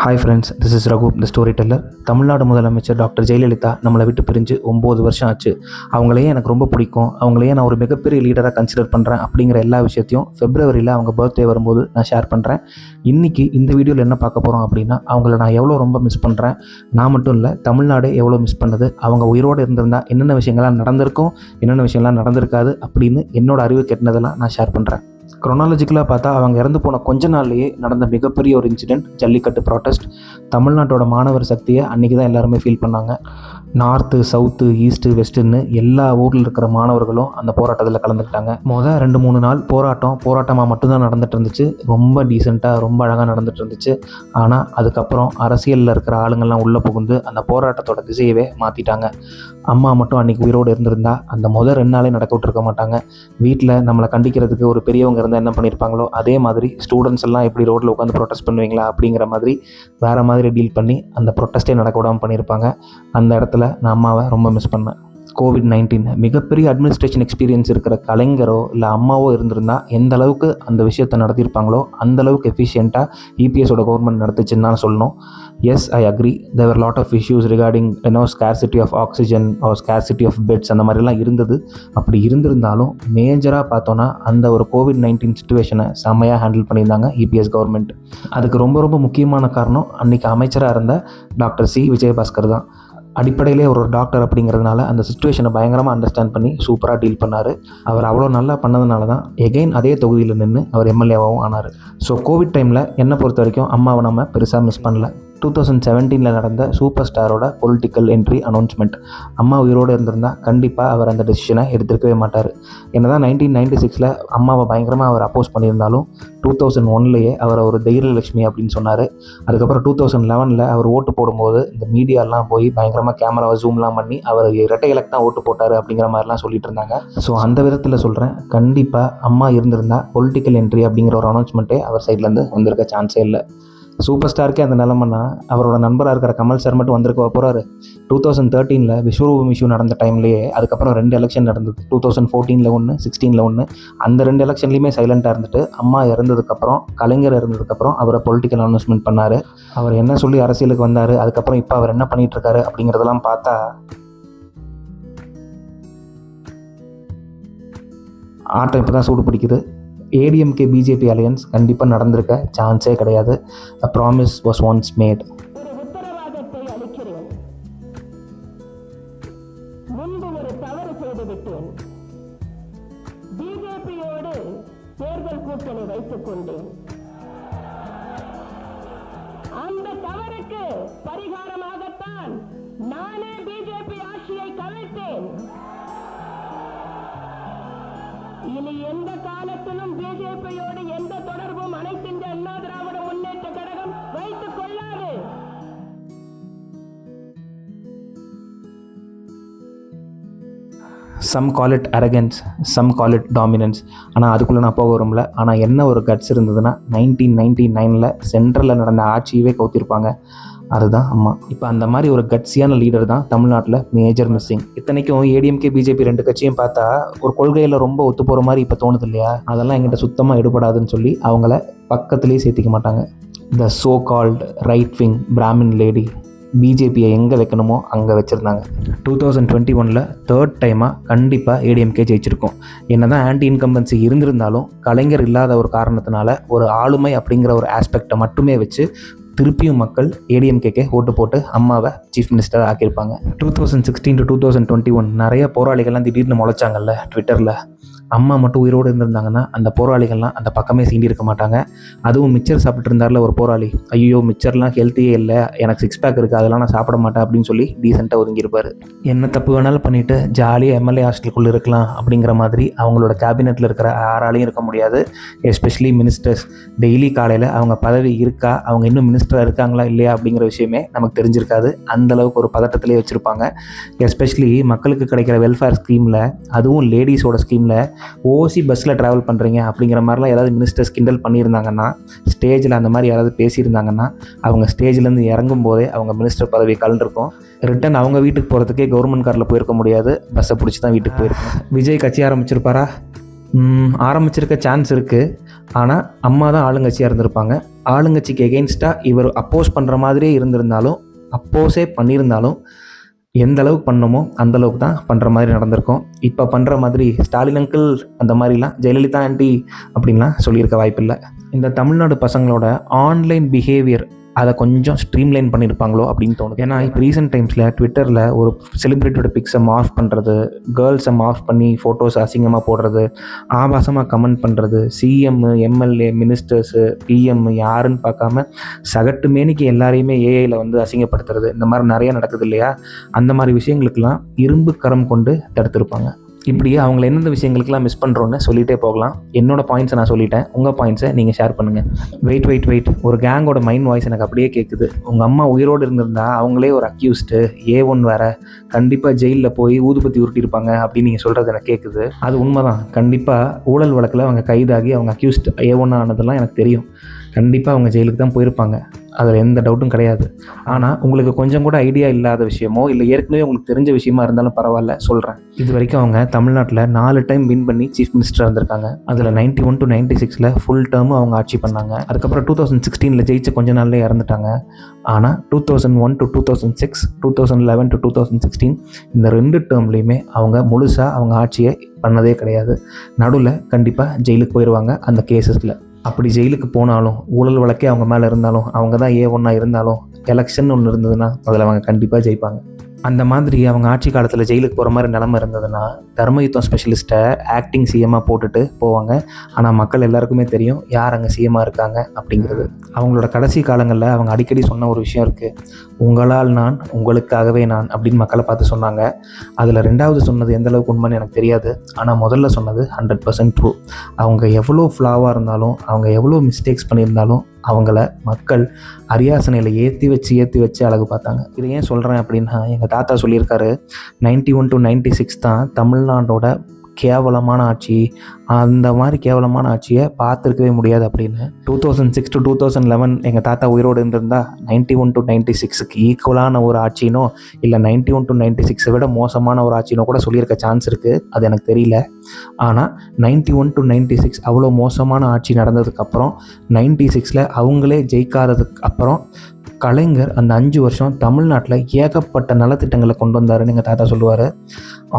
Hi friends, this is Raghu the story teller. Tamil Nadu முதலமைச்சர் doctor Jayalalithaa நம்மளை விட்டு பிரிஞ்சு 9 வருஷம் ஆச்சு. அவங்களையே எனக்கு ரொம்ப பிடிக்கும், அவங்களையே நான் ஒரு மிகப்பெரிய லீடராக கன்சிடர் பண்ணுறேன் அப்படிங்கிற எல்லா விஷயத்தையும் ஃபெப்ரவரியில் அவங்க பர்த்டே வரும்போது நான் ஷேர் பண்ணுறேன். இன்றைக்கி இந்த வீடியோவில் என்ன பார்க்க போகிறோம் அப்படின்னா, அவங்கள நான் எவ்வளோ ரொம்ப மிஸ் பண்ணுறேன். நான் மட்டும் இல்லை, தமிழ்நாடே எவ்வளோ மிஸ் பண்ணுது. அவங்க உயிரோடு இருந்திருந்தால் என்னென்ன விஷயங்கள்லாம் நடந்திருக்கும், என்னென்ன விஷயங்கள்லாம் நடந்திருக்காது அப்படின்னு என்னோட அறிவு கெட்டினதெல்லாம் நான் ஷேர் பண்ணுறேன். க்ரொனாலஜிக்கலாக பார்த்தா அவங்க இறந்து போன கொஞ்ச நாள்லேயே நடந்த மிகப்பெரிய ஒரு இன்சிடெண்ட் ஜல்லிக்கட்டு ப்ராட்டஸ்ட். தமிழ்நாட்டோட மாணவர் சக்தியை அன்றைக்கி தான் எல்லாருமே ஃபீல் பண்ணாங்க. நார்த்து, சவுத்து, ஈஸ்ட்டு, வெஸ்ட்டுன்னு எல்லா ஊரில் இருக்கிற மாணவர்களும் அந்த போராட்டத்தில் கலந்துக்கிட்டாங்க. 2-3 நாள் போராட்டமாக மட்டும்தான் நடந்துகிட்டு இருந்துச்சு. ரொம்ப டீசெண்டாக, ரொம்ப அழகாக நடந்துகிட்டு இருந்துச்சு. ஆனால் அதுக்கப்புறம் அரசியலில் இருக்கிற ஆளுங்கள்லாம் உள்ளே புகுந்து அந்த போராட்டத்தோட திசையவே மாற்றிட்டாங்க. அம்மா மட்டும் அன்றைக்கி உயிரோடு இருந்திருந்தா அந்த 2 நாளே நடக்க விட்டுருக்க மாட்டாங்க. வீட்டில் நம்மளை கண்டிக்கிறதுக்கு ஒரு பெரியவங்க இருந்தால் என்ன பண்ணியிருப்பாங்களோ அதே மாதிரி ஸ்டூடெண்ட்ஸ் எல்லாம் எப்படி ரோட்டில் உட்காந்து ப்ரொட்டஸ்ட் பண்ணுவீங்களா அப்படிங்கிற மாதிரி வேறு மாதிரி டீல் பண்ணி அந்த ப்ரொட்டஸ்ட்டே நடக்க விடாமல் பண்ணியிருப்பாங்க. அந்த இடத்துல நான் அம்மாவை ரொம்ப மிஸ் பண்ணேன். COVID-19 மிகப்பெரிய அட்மினிஸ்ட்ரேஷன் எக்ஸ்பீரியன்ஸ் இருக்கிற கலைஞரோ இல்லை அம்மாவோ இருந்திருந்தால் எந்த அளவுக்கு அந்த விஷயத்தை நடத்தியிருப்பாங்களோ அந்த அளவுக்கு எஃபிஷியண்ட்டாக இபிஎஸோட கவர்மெண்ட் நடத்துச்சுன்னு தான் சொல்லணும். Yes, I agree, there were lot of issues regarding scarcity of oxygen or scarcity of beds, அந்த மாதிரிலாம் இருந்தது. அப்படி இருந்திருந்தாலும் மேஜராக பார்த்தோன்னா அந்த ஒரு COVID-19 சுச்சுவேஷனை செம்மையாக ஹேண்டில் பண்ணியிருந்தாங்க இபிஎஸ் கவர்மெண்ட். அதுக்கு ரொம்ப ரொம்ப முக்கியமான காரணம் அன்றைக்கி அமைச்சராக இருந்த டாக்டர் சி விஜயபாஸ்கர் தான். அடிப்படையிலே ஒரு டாக்டர் அப்படிங்கிறதுனால அந்த சுச்சுவேஷனை பயங்கரமாக அண்டர்ஸ்டாண்ட் பண்ணி சூப்பராக டீல் பண்ணார். அவர் அவ்வளோ நல்லா பண்ணதுனால தான் எகெயின் அதே தொகுதியில் நின்று அவர் எம்எல்ஏவாகவும் ஆனார். ஸோ கோவிட் டைமில் என்னை பொறுத்த வரைக்கும் அம்மாவை நம்ம பெருசாக மிஸ் பண்ணல. 2017 நடந்த சூப்பர் ஸ்டாரோட பொலிட்டிக்கல் என்ட்ரி அனௌன்ஸ்மெண்ட். அம்மா உயிரோடு இருந்திருந்தால் கண்டிப்பாக அவர் அந்த டெசிஷனை எடுத்திருக்கவே மாட்டார். என்னதான் 1996 அம்மாவை பயங்கரமாக அவர் அப்போஸ் பண்ணியிருந்தாலும் 2001 அவரை ஒரு தைரியலட்சுமி அப்படின்னு சொன்னார். அதுக்கப்புறம் 2011 அவர் ஓட்டு போடும்போது இந்த மீடியாலாம் போய் பயங்கரமாக கேமராவை ஜூம்லாம் பண்ணி அவர் இரட்டை இலக்கு தான் ஓட்டு போட்டார் அப்படிங்கிற மாதிரிலாம் சொல்லிட்டு இருந்தாங்க. ஸோ அந்த விதத்தில் சொல்கிறேன், கண்டிப்பாக அம்மா இருந்திருந்தால் பொலிட்டிக்கல் என்ட்ரி அப்படிங்கிற ஒரு அனௌன்ஸ்மெண்ட்டே அவர் சைட்லேருந்து வந்திருக்க சான்ஸே இல்லை. சூப்பர் ஸ்டாருக்கே அந்த நிலமைன்னா அவரோட நண்பராக இருக்கிற கமல் சார் மட்டும் வந்திருக்க போகிறாரு. 2013 விஸ்வரூபம் இஷ்யூ நடந்த டைம்லேயே அதுக்கப்புறம் 2 எலெக்ஷன் நடந்தது. 2014 ஒன்று, 2016 ஒன்று. அந்த 2 எலெக்ஷன்லேயுமே சைலண்ட்டாக இருந்துட்டு அம்மா இறந்ததுக்கப்புறம், கலைஞர் இறந்ததுக்கப்புறம் அவரை பொலிட்டிக்கல் அனௌன்ஸ்மெண்ட் பண்ணார். அவர் என்ன சொல்லி அரசியலுக்கு வந்தார், அதுக்கப்புறம் இப்போ அவர் என்ன பண்ணிகிட்ருக்காரு அப்படிங்கிறதெல்லாம் பார்த்தா ஆட்டம் இப்போ தான் சூடு பிடிக்குது. ஏடிஎம்கே பிஜேபி அலையன்ஸ் கண்டிப்பாக நடந்திருக்க சான்ஸே கிடையாது. A promise was once made. ஒரு உத்தரவாதத்தை அளிக்கிறேன். முன்பு ஒரு தவறு செய்து விட்டேன். பிஜேபியோடு தேர்தல் கூட்டணி வைத்துக் கொண்டேன். அந்த தவறுக்கு பரிகாரமாகத்தான் நானே பிஜேபி ஆட்சியை கவிழ்த்தேன். இனி எந்த காலத்திலும் பிஜேபியோடு எந்த தொடர்பும் அனைத்திந்திய அண்ணா திராவிட முன்னேற்ற கழகம் வைத்துக் கொள்ளாது. Some call it arrogance, some call it dominance. ஆனால் அதுக்குள்ளே நான் போக வரும்ல. ஆனால் என்ன ஒரு கட்ஸ் இருந்ததுன்னா 1999 சென்ட்ரலில் நடந்த ஆட்சியவே கவுத்திருப்பாங்க. அதுதான் அம்மா. இப்போ அந்த மாதிரி ஒரு கட்ஸியான லீடர் தான் தமிழ்நாட்டில் மேஜர் மிஸ்ஸிங். இத்தனைக்கும் ஏடிஎம்கே பிஜேபி 2 கட்சியும் பார்த்தா ஒரு கொள்கையில் ரொம்ப ஒத்து போகிற மாதிரி இப்போ தோணுது இல்லையா? அதெல்லாம் எங்கிட்ட சுத்தமாக எடுபடாதுன்னு சொல்லி அவங்கள பக்கத்துலேயே சேர்த்திக்க மாட்டாங்க. த so called right wing Brahmin lady பிஜேபியை எங்கே வைக்கணுமோ அங்கே வச்சுருந்தாங்க. 2021 3rd டைமாக கண்டிப்பாக ஏடிஎம்கே ஜெயிச்சிருக்கோம். என்ன தான் ஆன்டி இன்கம்பன்சி இருந்திருந்தாலும் கலைஞர் இல்லாத ஒரு காரணத்தினால ஒரு ஆளுமை அப்படிங்கிற ஒரு ஆஸ்பெக்டை மட்டுமே வச்சு திருப்பியும் மக்கள் ஏடிஎம்கேக்கே ஓட்டு போட்டு அம்மாவை சீஃப் மினிஸ்டர் ஆக்கியிருப்பாங்க. 2016 to 2021 நிறைய போராளிகள்லாம் திடீர்னு முளைச்சாங்கல்ல ட்விட்டரில். அம்மா மட்டும் உயிரோடு இருந்திருந்தாங்கன்னா அந்த போராளிகள்லாம் அந்த பக்கமே சீண்டிருக்க மாட்டாங்க. அதுவும் மிச்சர் சாப்பிட்டு இருந்தார்ல ஒரு போராளி, ஐயோ மிச்சர்லாம் ஹெல்த்தியே இல்லை, எனக்கு 6 பேக் இருக்குது, அதெல்லாம் நான் சாப்பிட மாட்டேன் அப்படின்னு சொல்லி டீசெண்டாக ஒதுங்கியிருப்பார். என்ன தப்பு வேணாலும் பண்ணிவிட்டு ஜாலியாக எம்எல்ஏ ஹாஸ்டலுக்குள்ளே இருக்கலாம் அப்படிங்கிற மாதிரி அவங்களோட கேபினெட்டில் இருக்கிற யாராலையும் இருக்க முடியாது. Especially ministers. டெய்லி காலையில் அவங்க பதவி இருக்கா, அவங்க இன்னும் மினிஸ்டராக இருக்காங்களா இல்லையா அப்படிங்கிற விஷயமே நமக்கு தெரிஞ்சிருக்காது. அந்தளவுக்கு ஒரு பதட்டத்திலே வச்சுருப்பாங்க. எஸ்பெஷலி மக்களுக்கு கிடைக்கிற வெல்ஃபேர் ஸ்கீமில், அதுவும் லேடிஸோட ஸ்கீமில் ஓசி பஸ்ஸில் ட்ராவல் பண்ணுறீங்க அப்படிங்கிற மாதிரிலாம் ஏதாவது மினிஸ்டர்ஸ் கிண்டல் பண்ணியிருந்தாங்கன்னா, ஸ்டேஜில் அந்த மாதிரி யாராவது பேசியிருந்தாங்கன்னா, அவங்க ஸ்டேஜ்லேருந்து இறங்கும் போதே அவங்க மினிஸ்டர் பதவி கலந்துருக்கும். ரிட்டன் அவங்க வீட்டுக்கு போகிறதுக்கே கவர்மெண்ட் காரில் போயிருக்க முடியாது, பஸ்ஸை பிடிச்சி தான் வீட்டுக்கு போயிருக்கோம். விஜய் கட்சி ஆரம்பிச்சிருப்பாரா? ஆரம்பிச்சிருக்க சான்ஸ் இருக்குது. ஆனால் அம்மா தான் ஆளுங்கட்சியாக இருந்திருப்பாங்க. ஆளுங்கட்சிக்கு எகெயின்ஸ்டாக இவர் அப்போஸ் பண்ணுற மாதிரியே இருந்திருந்தாலும், அப்போஸே பண்ணியிருந்தாலும் எந்த அளவுக்கு பண்ணணுமோ அந்தளவுக்கு தான் பண்ணுற மாதிரி நடந்திருக்கும். இப்போ பண்ணுற மாதிரி ஸ்டாலின் அங்கிள் அந்த மாதிரிலாம் ஜெயலலிதா ஆண்டி அப்படின்லாம் சொல்லியிருக்க வாய்ப்பில்லை. இந்த தமிழ்நாடு பசங்களோட ஆன்லைன் பிஹேவியர் அதை கொஞ்சம் ஸ்ட்ரீம்லைன் பண்ணியிருப்பாங்களோ அப்படின்னு தோணுது. ஏன்னா இப்போ ரீசெண்ட் டைம்ஸில் ட்விட்டரில் ஒரு செலிப்ரிட்டியோட பிக்ஸை மார்ஃப் பண்ணுறது, கேர்ள்ஸை மார்ஃப் பண்ணி ஃபோட்டோஸ் அசிங்கமாக போடுறது, ஆபாசமாக கமெண்ட் பண்ணுறது, சிஎம், எம்எல்ஏ, மினிஸ்டர்ஸு, பிஎம் யாருன்னு பார்க்காம சகட்டு மேனிக்கு எல்லாரையுமே ஏஐயில் வந்து அசிங்கப்படுத்துறது, இந்த மாதிரி நிறையா நடக்குது இல்லையா? அந்த மாதிரி விஷயங்களுக்கெல்லாம் இரும்பு கரம் கொண்டு தடுத்திருப்பாங்க. இப்படி அவங்கள எந்தெந்த விஷயங்களுக்கெல்லாம் மிஸ் பண்ணுறோன்னு சொல்லிகிட்டே போகலாம். என்னோடய பாயிண்ட்ஸை நான் சொல்லிட்டேன். உங்கள் பாயிண்ட்ஸை நீங்கள் ஷேர் பண்ணுங்கள். வெயிட் ஒரு கேங்கோட மைண்ட் வாய்ஸ் எனக்கு அப்படியே கேட்குது. உங்கள் அம்மா உயிரோடு இருந்திருந்தா அவங்களே ஒரு அக்யூஸ்டு A1 வேறு கண்டிப்பாக ஜெயிலில் போய் ஊதுபத்தி உருட்டியிருப்பாங்க அப்படின்னு நீங்கள் சொல்கிறது எனக்கு கேட்குது. அது உண்மைதான். கண்டிப்பாக ஊழல் வழக்கில் அவங்க கைதாகி அவங்க அக்யூஸ்ட் A1 ஆனதெல்லாம் எனக்கு தெரியும். கண்டிப்பாக அவங்க ஜெயிலுக்கு தான் போயிருப்பாங்க. அதில் எந்த டவுட்டும் கிடையாது. ஆனால் உங்களுக்கு கொஞ்சம் கூட ஐடியா இல்லாத விஷயமோ இல்லை ஏற்கனவே உங்களுக்கு தெரிஞ்ச விஷயமா இருந்தாலும் பரவாயில்ல சொல்கிறேன். இது வரைக்கும் அவங்க தமிழ்நாட்டில் 4 டைம் வின் பண்ணி சீஃப் மினிஸ்டராக இருந்திருக்காங்க. அதில் 91 to 96 ஃபுல் டேர்மும் அவங்க ஆட்சி பண்ணாங்க. அதுக்கப்புறம் 2016 ஜெயிச்ச கொஞ்ச நாள்லேயே இறந்துட்டாங்க. ஆனால் 2001 to 2006, 2011 to 2016 இந்த 2 டேர்ம்லேயுமே அவங்க முழுசாக அவங்க ஆட்சியை பண்ணதே கிடையாது. நடுவில் கண்டிப்பாக ஜெயிலுக்கு போயிடுவாங்க அந்த கேசஸில். அப்படி ஜெயிலுக்கு போனாலும் ஊழல் வழக்கே அவங்க மேலே இருந்தாலும் அவங்க தான் A1 இருந்தாலும் எலெக்ஷன் ஒன்று இருந்ததுன்னா அதில் அவங்க கண்டிப்பாக ஜெயிப்பாங்க. அந்த மாதிரி அவங்க ஆட்சி காலத்தில் ஜெயிலுக்கு போகிற மாதிரி நிலமை இருந்ததுன்னா தர்மயுத்தம் ஸ்பெஷலிஸ்ட்டை ஆக்டிங் சிஎம்மாக போட்டுட்டு போவாங்க. ஆனால் மக்கள் எல்லாருக்குமே தெரியும் யார் அங்கே சிஎம்மாக இருக்காங்க அப்படிங்கிறது. அவங்களோட கடைசி காலங்களில் அவங்க அடிக்கடி சொன்ன ஒரு விஷயம் இருக்குது, உங்களால் நான், உங்களுக்காகவே நான் அப்படின்னு மக்களை பார்த்து சொன்னாங்க. அதில் 2வது சொன்னது எந்த அளவுக்கு உண்மைன்னு எனக்கு தெரியாது. ஆனால் முதல்ல சொன்னது 100% ட்ரூ. அவங்க எவ்வளோ ஃப்ளாவாக இருந்தாலும் அவங்க எவ்வளோ மிஸ்டேக்ஸ் பண்ணியிருந்தாலும் அவங்கள மக்கள் அரியாசனையில் ஏற்றி வச்சு அழகு பார்த்தாங்க. இதை ஏன் சொல்கிறேன் அப்படின்னா, எங்கள் தாத்தா சொல்லியிருக்காரு 91 to 96 தான் தமிழ்நாட்டோட கேவலமான ஆட்சி, அந்த மாதிரி கேவலமான ஆட்சியை பார்த்துருக்கவே முடியாது அப்படின்னு. 2006 to 2011 எங்கள் தாத்தா உயிரோடு இருந்திருந்தால் 91 to 96க்கு ஈக்குவலான ஒரு ஆட்சினோ இல்லை 91 to 96 விட மோசமான ஒரு ஆட்சினோ கூட சொல்லியிருக்க சான்ஸ் இருக்குது. அது எனக்கு தெரியல. ஆனால் 91 to 96 அவ்வளோ மோசமான ஆட்சி நடந்ததுக்கப்புறம் 96ல் அவங்களே ஜெயிக்காததுக்கு அப்புறம் கலைஞர் அந்த 5 வருஷம் தமிழ்நாட்டில் ஏகப்பட்ட நலத்திட்டங்களை கொண்டு வந்தாருன்னு எங்கள் தாத்தா சொல்லுவார்.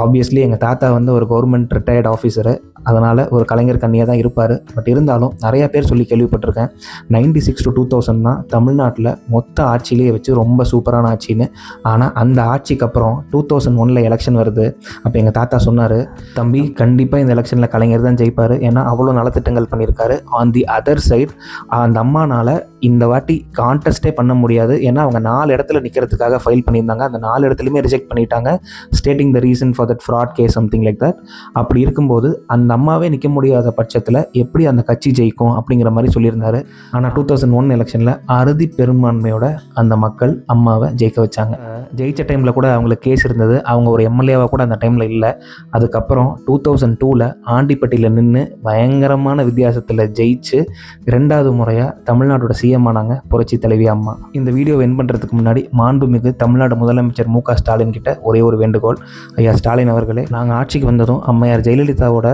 ஆப்வியஸ்லி எங்கள் தாத்தா வந்து ஒரு கவர்மெண்ட் ரிட்டையர்ட் ஆஃபீஸரு, அதனால் ஒரு கலைஞர் கண்ணியாக தான் இருப்பார். பட் இருந்தாலும் நிறையா பேர் சொல்லி கேள்விப்பட்டிருக்கேன் 96 to 2000 தான் தமிழ்நாட்டில் மொத்த ஆட்சியிலேயே வச்சு ரொம்ப சூப்பரான ஆட்சின்னு. ஆனால் அந்த ஆட்சிக்கு அப்புறம் 2001 எலெக்ஷன் வருது. அப்போ எங்கள் தாத்தா சொன்னார், தம்பி கண்டிப்பாக இந்த எலெக்ஷனில் கலைஞர் தான் ஜெயிப்பார், ஏன்னா அவ்வளோ நலத்திட்டங்கள் பண்ணியிருக்காரு. ஆன் தி அதர் சைட் அந்த அம்மானால் இந்த வாட்டி கான்டெஸ்ட்டே பண்ண முடியாது, ஏன்னா அவங்க 4 இடத்துல நிற்கிறதுக்காக ஃபைல் பண்ணியிருந்தாங்க. அந்த 4 இடத்துலையுமே ரிஜெக்ட் பண்ணிட்டாங்க, stating the reason for that fraud case something like that. அப்படி இருக்கும்போது அந்த அம்மாவே நிற்க முடியாத பட்சத்தில் எப்படி அந்த கட்சி ஜெயிக்கும் அப்படிங்கிற மாதிரி சொல்லியிருந்தாரு. ஆனால் 2001 எலெக்ஷனில் அறுதி பெரும்பான்மையோட அந்த மக்கள் அம்மாவை ஜெயிக்க வச்சாங்க. ஜெயிச்ச டைமில் கூட அவங்களுக்கு கேஸ் இருந்தது, அவங்க ஒரு எம்எல்ஏவாக கூட அந்த டைமில் இல்லை. அதுக்கப்புறம் 2002 ஆண்டிப்பட்டியில் நின்று பயங்கரமான வித்தியாசத்தில் ஜெயிச்சு 2வது முறையாக தமிழ்நாட்டோட சிஎம் ஆனாங்க புரட்சி தலைவி அம்மா. இந்த வீடியோ என் பண்ணுறதுக்கு முன்னாடி மாண்புமிகு தமிழ்நாடு முதலமைச்சர் மு.க. ஸ்டாலின் கிட்ட ஒரே ஒரு வேண்டுகோள். ஐயா ஸ்டாலின் அவர்களே, நாங்கள் ஆட்சிக்கு வந்ததும் அம்மையார் ஜெயலலிதாவோட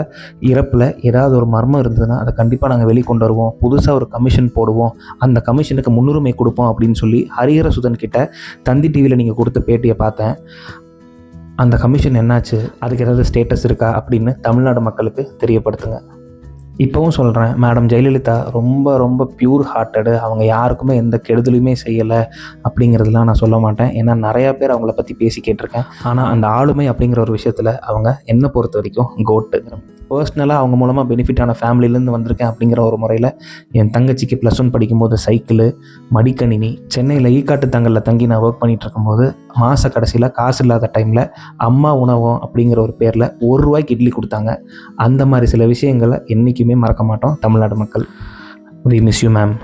இறப்பில் ஏதாவது ஒரு மர்மம் இருந்ததுன்னா அதை கண்டிப்பாக நாங்கள் வெளிக்கொண்டு வருவோம், புதுசாக ஒரு கமிஷன் போடுவோம், அந்த கமிஷனுக்கு முன்னுரிமை கொடுப்போம் அப்படின்னு சொல்லி ஹரிஹர சுதன் கிட்ட தந்தி டிவியில் நீங்கள் கொடுத்த பேட்டியை பார்த்தேன். அந்த கமிஷன் என்னாச்சு, அதுக்கு ஏதாவது ஸ்டேட்டஸ் இருக்கா அப்படின்னு தமிழ்நாடு மக்களுக்கு தெரியப்படுத்துங்க. இப்போவும் சொல்கிறேன், மேடம் ஜெயலலிதா ரொம்ப ரொம்ப பியூர் ஹார்ட்டடு, அவங்க யாருக்குமே எந்த கெடுதலுமே செய்யலை அப்படிங்கிறதுலாம் நான் சொல்ல மாட்டேன். ஏன்னா நிறையா பேர் அவங்கள பற்றி பேசி கேட்டிருக்கேன். ஆனால் அந்த ஆளுமை அப்படிங்கிற ஒரு விஷயத்தில் அவங்க என்னை பொறுத்த வரைக்கும் கோட்டு. பர்சனலாக அவங்க மூலமாக பெனிஃபிட்டான ஃபேமிலியிலேருந்து வந்திருக்கேன் அப்படிங்கிற ஒரு முறையில் என் தங்கச்சிக்கு +1 படிக்கும்போது சைக்கிளு, மடிக்கணினி, சென்னையில் ஈக்காட்டு தங்கலில் தங்கி நான் ஒர்க் பண்ணிகிட்டு இருக்கும்போது மாத கடைசியில் காசு இல்லாத டைமில் அம்மா உணவகம் அப்படிங்கிற ஒரு பேரில் ₹1 இட்லி கொடுத்தாங்க. அந்த மாதிரி சில விஷயங்களை என்றைக்குமே மறக்க மாட்டோம் தமிழ்நாடு மக்கள். We miss you ma'am.